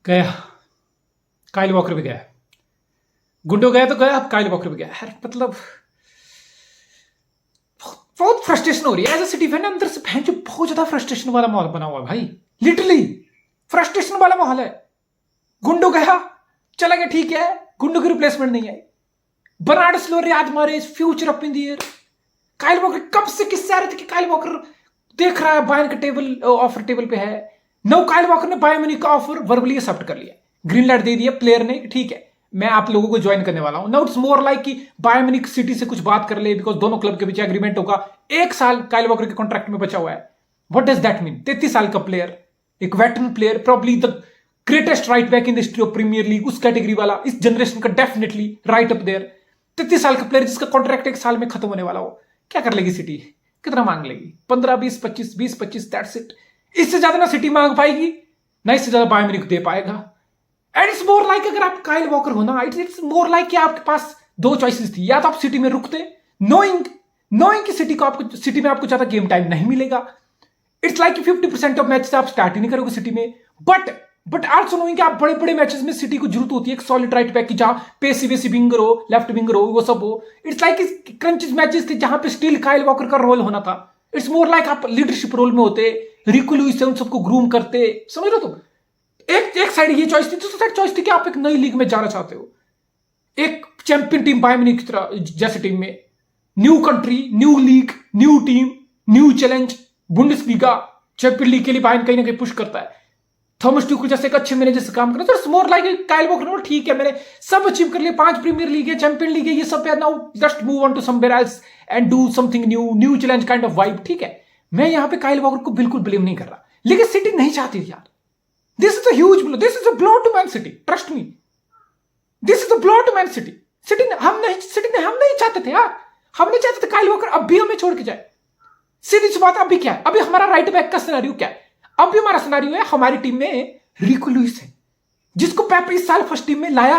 गया। Kyle walker भी गया। गुंडो गया तो गया, अब काइल वॉकर भी गया। यार मतलब बहुत फ्रस्ट्रेशन हो रही है एज अ सिटी फैन। अंदर से फैन जो बहुत ज्यादा फ्रस्ट्रेशन वाला माहौल बना हुआ है भाई, लिटरली फ्रस्ट्रेशन वाला माहौल है। गुंडो गया, चला गया, ठीक है, गुंडो की रिप्लेसमेंट नहीं आई। Bernardo Silva Riyad Mahrez future up in the air. Kyle Walker कब से किससे आ रहे थे कि काइल वॉकर देख रहा है बायर्न का टेबल, ऑफर टेबल पे है। नो, काइल वॉकर ने बायर्न म्यूनिख का ऑफर वर्बली एक्सेप्ट कर लिया, ग्रीन लाइट दे दिया प्लेयर ने, ठीक है मैं आप लोगों को ज्वाइन करने वाला हूं। नाउ इट्स मोर लाइक कि बायर्न म्यूनिख सिटी से कुछ बात कर ले, बिकॉज दोनों क्लब के बीच एग्रीमेंट होगा। 1 साल काइल वॉकर के कॉन्ट्रैक्ट में बचा हुआ है। What does that mean? 33 साल का प्लेयर, एक veteran player, probably the greatest right back in the history of Premier League, उस कैटेगरी वाला, इस जनरेशन का डेफिनेटली राइट अप देयर। 33 साल का प्लेयर जिसका कॉन्ट्रैक्ट 1 साल में खत्म होने वाला हो, क्या कर लेगी सिटी? कितना मांग लेगी? 15, 20, 25, 20, 25, दैट्स इट। इससे ज्यादा ना सिटी मांग पाएगी, ना इससे ज्यादा बायर्न म्यूनिख दे पाएगा। एंड इट्स मोर लाइक, अगर आप काइल वॉकर हो ना, इट्स मोर लाइक कि आपके पास 2 चॉइसेस थी। या तो आप सिटी में रुकते, नोइंग कि सिटी में आपको ज्यादा गेम टाइम नहीं मिलेगा। इट्स लाइक 50% ऑफ मैच आप स्टार्ट ही नहीं करोगे सिटी में, बट आल्सो नोइंग कि आप बड़े बड़े मैचेस में सिटी को जरूरत होती है एक सॉलिड राइट बैक की, जहां पेसी वेसी विंगर हो, लेफ्ट विंगर हो, वो सब हो। इट्स लाइक क्रंचेस मैचेस थे जहां पे स्टिल काइल वॉकर का रोल होना था। इट्स मोर लाइक आप लीडरशिप रोल में होते, रिको लुइस से उन सबको ग्रूम करते, समझ रहे हो? तो एक साइड ये चॉइस थी, दूसरी साइड चॉइस थी कि आप एक नई लीग में जाना चाहते हो, एक चैंपियन टीम बायर्न म्यूनिख की तरह जैसे टीम में, new country, new league, new team, new challenge. Bundesliga, champion league के लिए बायर्न कहीं ना कहीं पुश करता है। थॉमस ट्यूखल जैसे एक अच्छे मैनेजर से काम करना, तो it's more like Kyle Walker, ठीक है मैंने सब अचीव कर लिया, 5 प्रीमियर लीग है, चैंपियन लीग है, ये सब है, now just move on to somewhere else and do something new challenge kind of vibe, ठीक है। मैं यहां पे काइल वॉकर को बिल्कुल ब्लेम नहीं कर रहा, लेकिन सिटी नहीं चाहती थी यार। This is a huge blow, this is a blow to Man City, trust me, this is a blow to Man City. हम नहीं चाहते थे यार, हम नहीं चाहते थे काइल वॉकर अब भी हमें छोड़ के जाए। सीधी सी बात, अभी क्या है, अभी हमारा राइट बैक का सिनेरियो क्या है? अब भी हमारा सिनेरियो है, हमारी टीम में रिको लुइस है, जिसको पेप इस साल फर्स्ट टीम में लाया,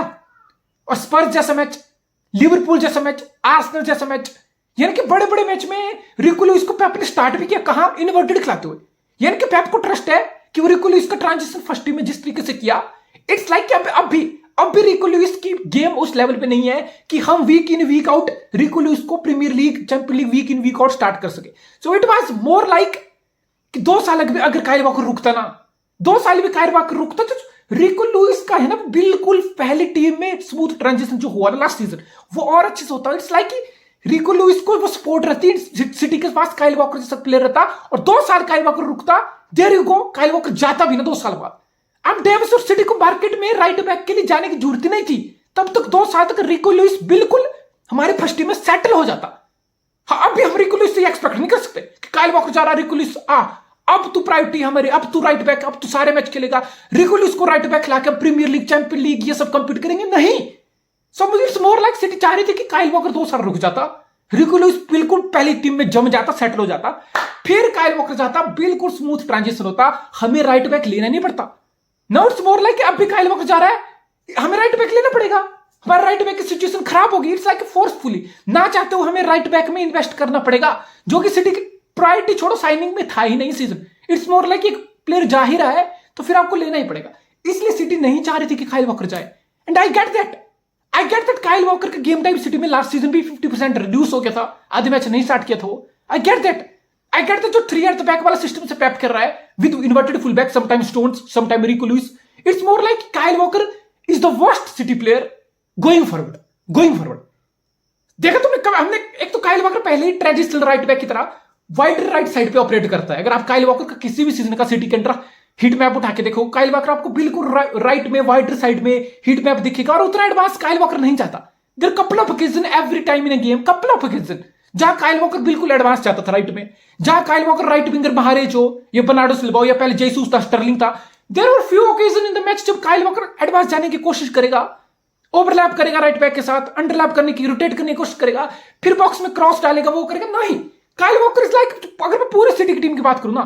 और स्पर्स जैसा मैच, लिवरपूल जैसा मैच, आर्सेनल जैसा मैच, यानी कि बड़े बड़े मैच में रिको लुइस को पेप ने स्टार्ट भी किया, कहां? इनवर्टेड खिलाते हुए। यानी कि पेप को ट्रस्ट है कि वो रिको लुइस का ट्रांजिशन फर्स्ट टीम में जिस तरीके से किया, इट्स लाइक अब भी रिको लुइस की गेम उस लेवल पे नहीं है कि हम week in week out Rico Lewis को Premier League, Champion League week in week out start कर सके। So it was more like कि 2 साल अगर काइल वॉकर रुकता ना, 2 साल भी काइल वॉकर रुकता, तो रिको लुइस का है ना बिल्कुल पहली टीम में स्मूथ ट्रांजिशन जो हुआ ना लास्ट सीजन, वो और अच्छे से होता। इट्स लाइक रिको लुइस को वो सपोर्ट रहती, सिटी के पास काइल वॉकर जैसा प्लेयर रहता, और 2 साल काइल वॉकर रुकता, there you go, Kyle Walker जाता भी ना 2 साल बाद। अब डेविस और सिटी को मार्केट में राइट बैक के लिए जाने की जरूरत ही नहीं थी, तब तक 2 साल तक रिको लुइस बिल्कुल हमारे फर्स्ट टीम में सेटल हो जाता। हाँ, अब भी हम रिको लुइस से एक्सपेक्ट नहीं कर सकते कि काइल वॉकर जा रहा, रिको लुइस अब तू प्रायोरिटी हमारी, अब तू राइट बैक, अब तू सारे मैच खेलेगा, रिको लुइस को राइट बैक खिलाकर प्रीमियर लीग, चैंपियन लीग ये सब कंपीट करेंगे, नहीं। सो मुझे इट्स मोर लाइक सिटी चाह रही थी कि काइल वॉकर 2 साल रुक जाता, रिको लुइस बिल्कुल पहली टीम में जम जाता, सेटल हो जाता, फिर काइल वॉकर जाता, बिल्कुल स्मूथ ट्रांजिशन होता, हमें राइट बैक लेना नहीं पड़ता। नाउ इट्स मोर लाइक अब भी काइल वॉकर जा रहा है, हमें राइट बैक लेना पड़ेगा, हमारा राइट बैक की सिचुएशन खराब होगी। इट्स लाइक फोर्सफुली ना चाहते हो हमें राइट बैक में इन्वेस्ट करना पड़ेगा, जो कि सिटी की प्रायोरिटी छोड़ो साइनिंग में था ही नहीं सीजन। इट्स मोर लाइक एक प्लेयर जा ही रहा है तो फिर आपको लेना ही पड़ेगा, इसलिए सिटी नहीं चाह रही थी कि काइल वॉकर जाए। And I get that Kyle walker का गेम टाइम सिटी में लास्ट सीजन भी 50% रिड्यूस हो गया था, आधे मैच नहीं स्टार्ट किया था वो। आई गेट दैट जो 3 एट द बैक वाला सिस्टम से पैप कर रहा है with inverted full back, sometimes stones, sometime RIICO Louis. It's more like Kyle walker is the worst city player going forward. देखा तुमने, हमने एक तो काइल वॉकर पहले ही ट्रेडिशनल राइट बैक की तरह वाइड राइट साइड पे ऑपरेट करता है। अगर आप काइल वॉकर का किसी भी सीजन का सिटी के अंदर हिट मैप उठा के देखो, काइल वॉकर आपको बिल्कुल राइट में वाइडर साइड में हिट मैप दिखेगा, और उतना एडवांस काइल वॉकर नहीं चाहता। There couple of occasion every time in a game, couple of occasion जहां काइल वॉकर बिल्कुल एडवांस चाहता था राइट में, जहां Kyle Walker right winger Mahrez हो, या बर्नार्डो सिल्वा हो, या पहले जेसूस था, स्टर्लिंग था। There were few occasion in the match जब काइल वॉकर एडवांस जाने की कोशिश करेगा, ओवरलैप करेगा राइट बैक के साथ, अंडरलैप करने की, रोटेट करने की कोशिश करेगा, फिर बॉक्स में क्रॉस डालेगा, वो करेगा। नहीं, काइल वॉकर इज लाइक, अगर मैं पूरे सिटी की टीम की बात करूं ना,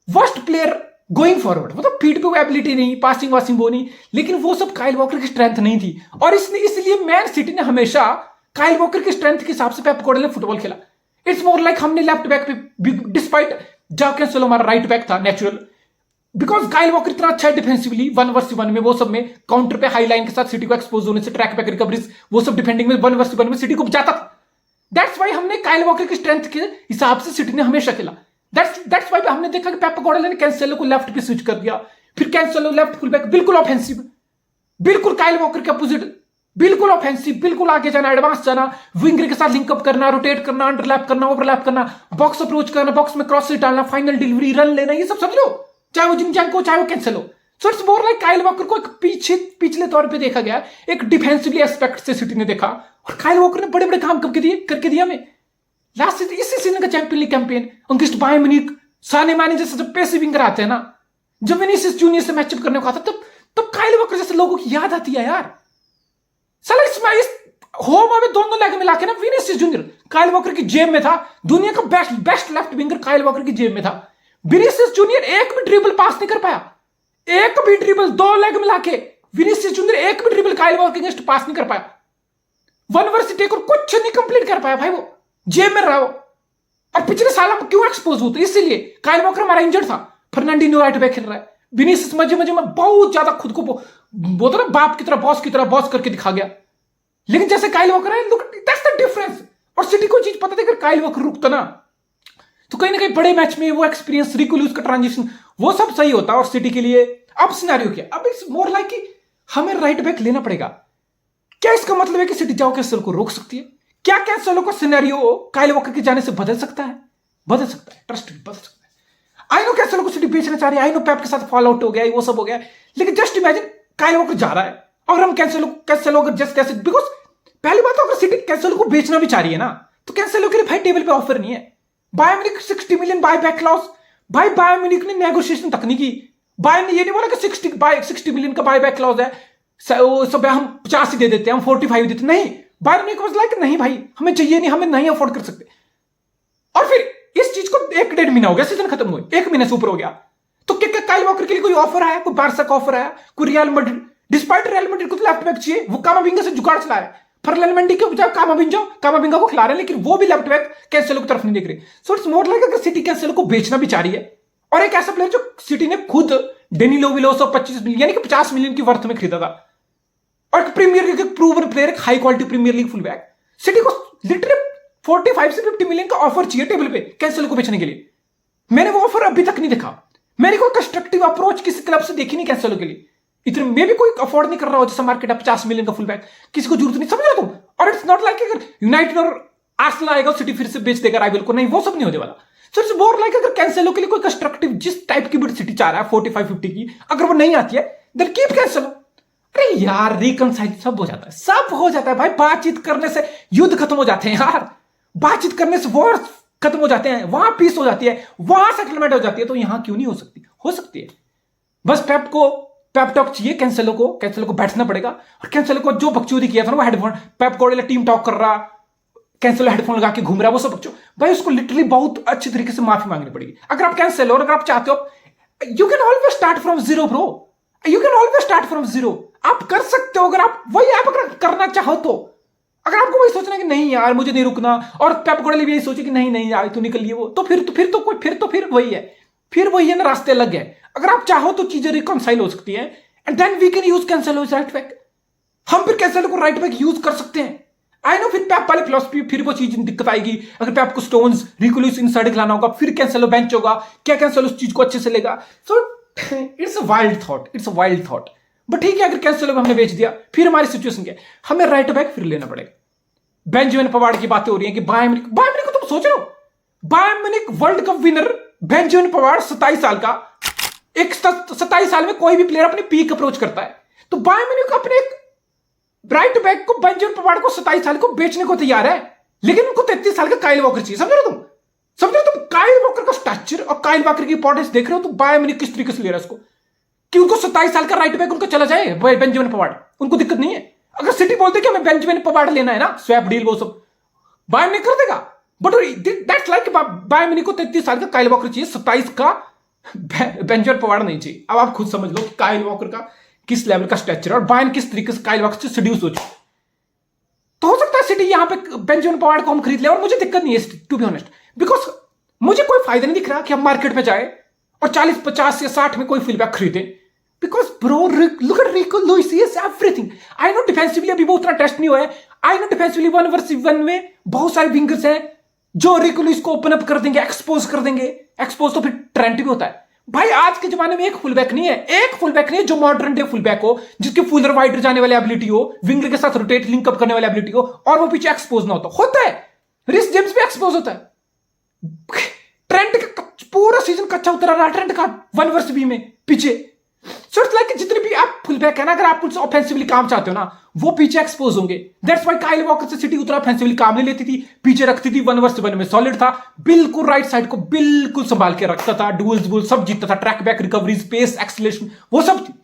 वर्स्ट प्लेयर गोइंग फॉरवर्ड। मतलब फील्ड पे वो एबिलिटी नहीं, पासिंग वासिंग वो नहीं, लेकिन वो सब काइल वॉकर की स्ट्रेंथ नहीं थी, और इसलिए मैन सिटी ने हमेशा काइल वॉकर की स्ट्रेंथ के हिसाब से पेप गार्डियोला ने फुटबॉल खेला। इट्स मोर लाइक हमने लेफ्ट बैक पे, डिस्पाइट जाओ कैंसेलो हमारा राइट बैक था नेचुरल, बिकॉज काइल वॉकर इतना अच्छा है डिफेंसिवली 1v1 में, वो सब में काउंटर पे हाई लाइन के साथ सिटी को एक्सपोज होने से, ट्रैक बैक रिकवरीज, वो सब डिफेंडिंग में 1v1 में सिटी को बचाता था। दैट्स वाई हमने काइल वॉकर की स्ट्रेंथ के हिसाब से सिटी ने हमेशा खेला। दैट्स वाई हमने देखा कि पेप गार्डियोला ने कैंसेलो को लेफ्ट पे स्विच कर दिया, फिर कैंसेलो लेफ्ट फुल बैक, बिल्कुल ऑफेंसिव, बिल्कुल काइल वॉकर के अपोजिट, बिल्कुल ऑफेंसिव, बिल्कुल आगे जाना, एडवांस जाना, विंगर के साथ लिंकअप करना, रोटेट करना, अंडरलैप करना, ओवरलैप करना, बॉक्स अप्रोच करना, बॉक्स में क्रॉस डालना, फाइनल डिलीवरी, रन लेना, ये सब समझ लो, चाहे वो जिनचैंको चाहे वो Cancelo. So it's more like Kyle walker को एक पिछले तौर पे देखा गया, एक डिफेंसिवली एस्पेक्ट से सिटी ने देखा, और काइल वॉकर ने बड़े बड़े काम करके दिया हमें। लास्ट सीजन, इसी सीजन का Champion League campaign against Bayern Munich, Sane Mane जैसे जब पैसे विंगर आते हैं ना, जब विनीसियस जूनियर से मैचअप करने को आता, तब काइल वॉकर जैसे लोगों की याद आती है यार। साला इस होम में दोनों लेग मिला के ना, विनीसियस जूनियर काइल वॉकर की जेब में था, दुनिया का best left winger Kyle walker की जेब में था। विनीसियस जूनियर एक भी ड्रिबल पास नहीं कर पाया, एक भी ड्रिबल, दो लेग मिला के विनीसियस जूनियर एक भी ड्रिबल काइल वॉकर के अगेंस्ट पास नहीं कर पाया, 1v1 टेक और कुछ नहीं कंप्लीट कर पाया भाई, वो जेब में रहा वो। और पिछले साल हम क्यों एक्सपोज होते, इसीलिए काइल वॉकर हमारा इंजर्ड था, फर्नांडिनो राइट बैक खेल रहा है, विनीसियस मजे में बहुत ज्यादा खुद को वो तो ना बाप की तरह बॉस करके दिखा गया। लेकिन जैसे काइल वॉकर है, लुक दैट्स द डिफरेंस। और सिटी को चीज पता थी, अगर काइल वॉकर रुकता ना तो कहीं ना कहीं बड़े मैच में वो एक्सपीरियंस, रिकुलूस का ट्रांजिशन, वो सब सही होता। और सिटी के लिए अब सिनेरियो क्या, अब इट्स मोर लाइक कि हमें राइट बैक लेना पड़ेगा। क्या इसका मतलब है कि सिटी जाओ कैंसेलो को रोक सकती है? क्या कैंसेलो का सिनेरियो काइल वॉकर के जाने से बदल सकता है? बदल सकता है, ट्रस्ट बदल सकता है। आई नो कैंसेलो को सिटी बेचना चाह रही है, आई नो पेप के साथ फॉल आउट हो गया, वो सब हो गया, लेकिन जस्ट इमेजिन काइल वॉकर जा रहा है और हम कैंसेलो अगर जस्ट कैसे, बिकॉज पहली बात तो अगर सिटी कैंसेलो को बेचना भी चाह रही है ना, तो कैंसेलो के लिए भाई टेबल पे ऑफर नहीं है। Bayern Munich 60 million buy back clause, भाई बायर्न म्यूनिख ने नेगोशिएशन तक नहीं की। बायर्न ने ये नहीं बोला कि 60 मिलियन का बाय बैक क्लॉज है, सब हम 50 ही दे देते हैं, हम 45 देते, नहीं। बायर्न म्यूनिख वाज लाइक नहीं भाई, हमें चाहिए नहीं, हमें नहीं अफोर्ड कर सकते। और फिर इस चीज को 1-1.5 महीना हो गया, सीजन खत्म हुए 1 महीने से ऊपर हो गया, तो क्या काइल वॉकर के लिए कोई ऑफर आया, कोई बारसा का ऑफर आया, कोई real Madrid, despite real Madrid को तो लेफ्ट बैक चाहिए, वो कामाविंगा से जुगाड़ चला रहा है, फर्लन मेंडी के बजाय कामाविंगा को खिला रहे हैं, लेकिन वो भी लेफ्ट बैक कैंसेलो की तरफ नहीं देख रहे। सो इट्स मोर लाइक अगर सिटी कैंसेलो को बेचना भी चाह रही है, और एक ऐसा प्लेयर जो सिटी ने खुद डेनिलो विलोसो 25 मिलियन यानी कि 50 मिलियन की वर्थ में खरीदा था, और एक प्रीमियर लीग एक प्रूवन प्लेयर, एक high quality Premier League full back, city को लिटरली 45 से 50 मिलियन का ऑफर चाहिए टेबल पे कैंसेलो को बेचने के लिए। मैंने वो ऑफर अभी तक नहीं देखा, मैंने कोई कंस्ट्रक्टिव अप्रोच किसी क्लब से देखी नहीं कैंसेलो के लिए। इतने में भी कोई अफोर्ड नहीं कर रहा हो, जैसा मार्केट है 50 मिलियन का फुल बैक, किसी को जरूरत नहीं, समझ रहे तुम। और इट्स नॉट लाइक अगर यूनाइटेड और आर्सेनल आएगा सिटी फिर से बेच देगा राइवल को, नहीं, वो सब नहीं होने वाला। सो इट्स मोर लाइक अगर कैंसेलो के लिए कोई कंस्ट्रक्टिव जिस टाइप की बिड सिटी चाह रहा है 45-50 की, अगर वो नहीं आती है देन कीप कैंसेलो। अरे यार रिकंसाइल सब हो जाता है, सब हो जाता है भाई, बातचीत करने से युद्ध खत्म हो जाते हैं यार, बातचीत करने से वॉर खत्म हो जाते हैं, वहां पीस हो जाती है, वहां सेटलमेंट हो जाती है, तो यहां क्यों नहीं हो सकती? हो सकती है। बस पेप टॉक चाहिए, कैंसेलो को बैठना पड़ेगा। और कैंसेलो को जो बकचोदी किया था ना, वो headphone, Pep Guardiola team talk कर रहा, कैंसेलो हेडफोन लगा के घूम रहा, वो सब बकचो भाई, उसको लिटरली बहुत अच्छी तरीके से माफी मांगनी पड़ेगी। अगर आप कैंसेलो, अगर आप चाहते हो, you can always start from zero bro, you can always start from zero, आप कर सकते हो, अगर आप वही आप अगर करना चाहो तो। अगर आपको वही सोचना कि नहीं यार मुझे नहीं रुकना, और पेप गार्डियोला भी यही सोचे कि नहीं यार तू निकल लिए वो, तो फिर वही है ना, रास्ते अलग है। अगर आप चाहो तो चीजें रिकॉन्साइल हो सकती है, and then we can use Cancelo as right back, हम फिर कैंसेलो को राइट बैक यूज कर सकते हैं। आई नो फिर पेप वाली फिलॉसफी, फिर वो चीज दिक्कत आएगी, अगर पेप को स्टोन्स रिकुलस इनसाइड खिलाना होगा, फिर कैंसेलो बेंच होगा, क्या कैंसेलो उस चीज को अच्छे से लेगा? So it's a wild thought, but ठीक है, अगर कैंसेलो को हमने बेच दिया, फिर हमारी सिचुएशन क्या है? हमें राइट बैक फिर लेना पड़ेगा। बेंजामिन पवार्ड की बातें हो रही है कि बायर्न म्यूनिख को तुम सोच रहे हो, Bayern Munich World Cup winner Benjamin Pavard 27 साल का, एक 27 साल में कोई भी प्लेयर अपनी पीक अप्रोच करता है, तो बायर्न म्यूनिख अपने एक राइट बैक को, बेंजामिन पवार्ड को 27 साल को बेचने को तैयार है, लेकिन उनको 33 साल का काइल वॉकर चाहिए। समझ रहे हो तुम काइल वॉकर का स्ट्रक्चर और काइल वॉकर की इंपॉर्टेंस देख रहे हो, तो बायर्न म्यूनिख किस तरीके से ले रहा है उसको, कि उनको 27 साल का राइट बैक उनको चला जाए बेंजामिन पवार्ड, उनको दिक्कत नहीं है। अगर सिटी बोलते कि हमें बेंजामिन पवार्ड लेना है ना, स्वैप डील वो सब बायर्न म्यूनिख कर देगा, but that's like Bayern Munich को 33 साल का काइल वॉकर चाहिए, 27 का बेंजामिन पवार्ड नहीं चाहिए। अब आप खुद समझ लो कि काइल वॉकर का किस लेवल का स्ट्रक्चर और बायर्न किस तरीके से काइल वॉकर से सीड्यूस हो चुका। तो हो सकता है सिटी यहां पे बेंजामिन पवार्ड को हम खरीद ले, और मुझे दिक्कत नहीं है टू बी ऑनेस्ट, बिकॉज मुझे कोई फायदा नहीं दिख रहा कि हम मार्केट में जाए और 40, 50 या 60 में कोई फुलबैक खरीदे। Because bro look at RIICO Louis, he is everything. I know defensively अभी वो उतना टेस्ट नहीं हुआ है, आई नो डिफेंसिवली 1 वर्सेस 1 में बहुत सारे विंगर्स हैं जो रिको लुइस को ओपन अप कर देंगे, एक्सपोज कर देंगे। एक्सपोज तो फिर ट्रेंट भी होता है भाई। आज के जमाने में एक फुलबैक नहीं है जो मॉडर्न डे फुलबैक हो, जिसके फुलर वाइडर जाने वाली एबिलिटी हो, विंगर के साथ रोटेट लिंक अप करने वाली एबिलिटी हो, और वो पीछे एक्सपोज ना होता है। रिस जेम्स भी एक्सपोज होता है। ट्रेंट का पूरा सीजन कच्चा उतरा रहा ट्रेंट का 1 वर्सेस बी में पीछे। सो इट्स लाइक जितने भी आप फुलबैक है ना, अगर आप उनसे ऑफेंसिवली काम चाहते हो ना, वो पीछे एक्सपोज होंगे। दैट्स व्हाई काइल वॉकर से सिटी उतना ऑफेंसिवली काम नहीं लेती थी, पीछे रखती थी। 1 वर्सेस 1 में सॉलिड था, बिल्कुल राइट साइड को बिल्कुल संभाल के रखता था, डुअल्स बुल सब जीतता था, track back recovery, space, acceleration, वो सब थी।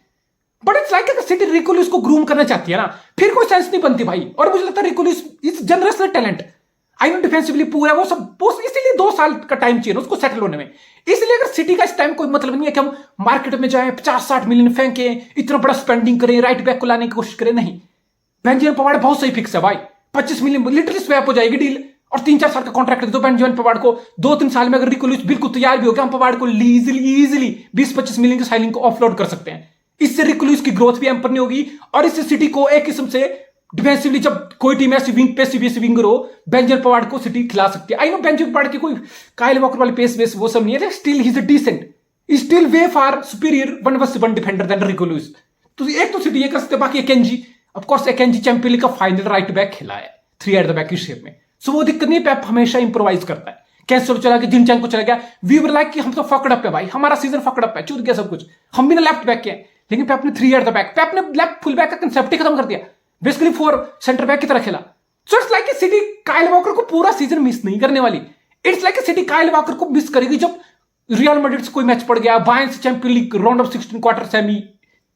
बट इट्स लाइक अगर सिटी रिको लुइस को ग्रूम करना चाहती है ना, फिर कोई सेंस नहीं बनती भाई। और मुझे लगता है रिको Louis is generous talent, I know defensively पूरा वो सब, इसीलिए 2 साल का टाइम चाहिए उसको सेटल होने में। इसलिए अगर सिटी का इस टाइम कोई मतलब नहीं है कि हम मार्केट में जाएं, 50-60 मिलियन फेंके, इतना बड़ा स्पेंडिंग करें, राइट बैक को लाने की कोशिश करें, नहीं। बेंजामिन पवार्ड बहुत सही फिक्स है भाई, 25 मिलियन लिटरली स्वैप हो जाएगी डील, और 3-4 साल का कॉन्ट्रैक्ट दे दो बेंजामिन पवार्ड को। 2-3 साल में अगर रिको लुइस बिल्कुल तैयार भी हो गया, हम पवार्ड को इजीली 20-25 मिलियन की साइनिंग को ऑफलोड कर सकते हैं। इससे रिको लुइस की ग्रोथ भी एम्पर नहीं होगी, और इससे सिटी को एक किस्म से डिफेंसिवली जब कोई टीम ऐसी विंग पे सीबीएस विंगर हो, बेंजामिन पवार्ड को सिटी खिला सकती है। आई नो बेंजामिन पवार्ड की कोई काइल वॉकर वाली पेस वेस वो सब नहीं है, still he is a decent, still way far superior 1 versus 1 defender than Rico Lewis. तो एक तो सिटी ये कर सकते, बाकी Akanji, of course Akanji champion league का फाइनल राइट बैक खेला है 3 एट द बैक की शेप में, सो वो दिक्कत नहीं। पेप हमेशा इंप्रोवाइज करता है। कैंसर चला गया, जिनचैंको चला गया, वी वर लाइक कि हम तो फकड अप है भाई, हमारा सीजन फकड अप है, चूत गया सब कुछ, हम भी ना लेफ्ट बैक के हैं। लेकिन पेप ने 3 एट द बैक, पेप ने लेफ्ट फुल बैक का कंसेप्ट ही खत्म कर दिया, बेसिकली 4 सेंटर बैक की तरह खेला। So it's like city Kyle walker को पूरा सीजन मिस नहीं करने वाली। It's like city Kyle walker को मिस करेगी जब रियल मैड्रिड से कोई मैच पड़ गया, बायर्न से champions league round of 16 quarter semi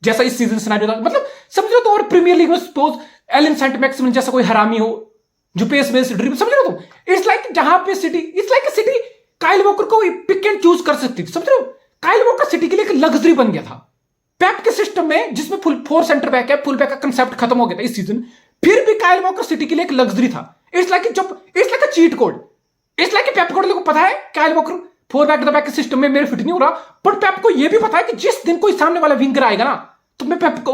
जैसा इस सीजन सिनेरियो था, मतलब समझ लो। तो और प्रीमियर लीग में सपोज एलन सेंट मैक्सिमन जैसा कोई हरामी हो जो पेस बेस्ड ड्रिबल, समझ लो तुम। इट्स लाइक जहां पे city, it's like city Kyle walker को पिक एंड चूज कर सकती थी, समझ लो। काइल वॉकर सिटी के लिए एक लग्जरी बन गया था पेप के सिस्टम में, जिसमें फुल 4 सेंटर बैक है, फुल बैक का कंसेप्ट खत्म हो गया था इस सीजन, फिर भी काइल वॉकर सिटी के लिए एक लग्जरी था। It's like a cheat code. It's like Pep को पता है Kyle Walker 4 back the back के सिस्टम में मेरे फिट नहीं हो रहा, बट पेप को यह भी पता है कि जिस दिन कोई सामने वाला विंगर आएगा ना, तो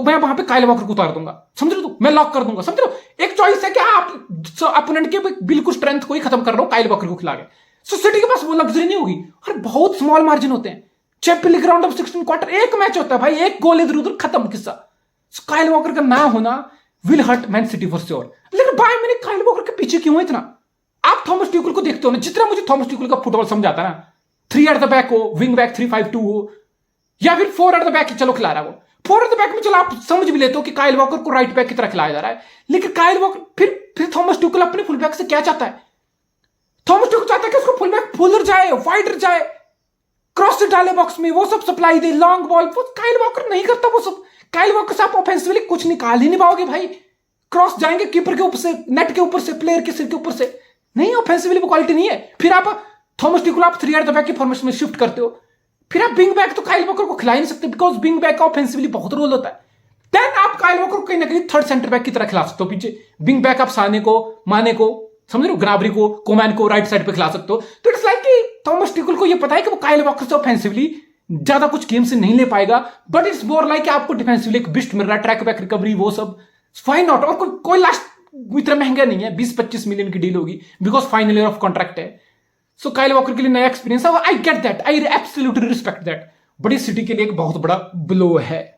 मैं वहां पे काइल वॉकर को उतार दूंगा, समझ लो तुम, मैं लॉक कर दूंगा, समझ लो। एक चॉइस है कि आप अपोनेंट के बिल्कुल स्ट्रेंथ को ही खत्म कर रहा हूं काइल वॉकर को खिला के। सो सिटी के पास वो लग्जरी नहीं होगी, और बहुत स्मॉल मार्जिन होते हैं। Champions league round of 16 quarter एक मैच होता है भाई, एक गोल इधर उधर खत्म किस्सा। काइल वॉकर का ना होना will hurt Man City for sure. लेकिन भाई मैंने काइल वॉकर के पीछे क्यों है इतना? आप थॉमस ट्यूकल को देखते हो ना, जितना मुझे थॉमस ट्यूकल का फुटबॉल समझ आता है ना, 3 एट द बैक हो, विंग बैक 3-5-2 हो, या फिर 4 एट द बैक चलो खिला रहा है वो 4 एट द बैक में, चलो आप समझ भी लेते हो कि काइल वॉकर को राइट बैक की तरह खिलाया जा रहा है। लेकिन काइल वॉकर फिर थॉमस ट्यूकल अपने फुल बैक से क्या चाहता है? थॉमस ट्यूकल चाहता है कि उसको फुल बैक फुलर जाए, वाइडर जाए, क्रॉस से डाले बॉक्स में, वो सब सप्लाई दे, लॉन्ग बॉल, वो काइल वॉकर नहीं करता वो सब। काइल वॉकर से आप ऑफेंसिवली कुछ निकाल ही नहीं पाओगे भाई। क्रॉस जाएंगे कीपर के ऊपर से, नेट के ऊपर से, प्लेयर के सिर के ऊपर से, नहीं, ऑफेंसिवली वो क्वालिटी नहीं है। फिर आप थॉमस ट्यूकल आप 3 एट द बैक की फॉर्मेशन में शिफ्ट करते हो, फिर आप विंग बैक तो काइल वॉकर को खिला ही नहीं सकते, बिकॉज विंग बैक का ऑफेंसिवली बहुत रोल होता है। देन आप काइल वॉकर को कहीं ना कहीं 3rd सेंटर बैक की तरह खिला सकते हो पीछे। विंग बैक आप साने को, माने को, समझ लो, ग्नाब्री को, कोमैन को राइट साइड पे खिला सकते हो। तो इट्स लाइक कि थॉमस ट्यूकल को ये पता है कि वो काइल वॉकर से ऑफेंसिवली ज्यादा कुछ गेम से नहीं ले पाएगा, बट इट्स मोर लाइक आपको डिफेंसिवली एक बिस्ट मिल रहा है, ट्रैक बैक रिकवरी, वो सब फाइन नॉट। और कोई लास्ट इतना महंगा नहीं है, 20-25 मिलियन की डील होगी, because final year of contract है। सो काइल वॉकर के लिए नया एक्सपीरियंस है, I get that, I absolutely respect that, but इस सिटी के लिए एक बहुत बड़ा ब्लो है।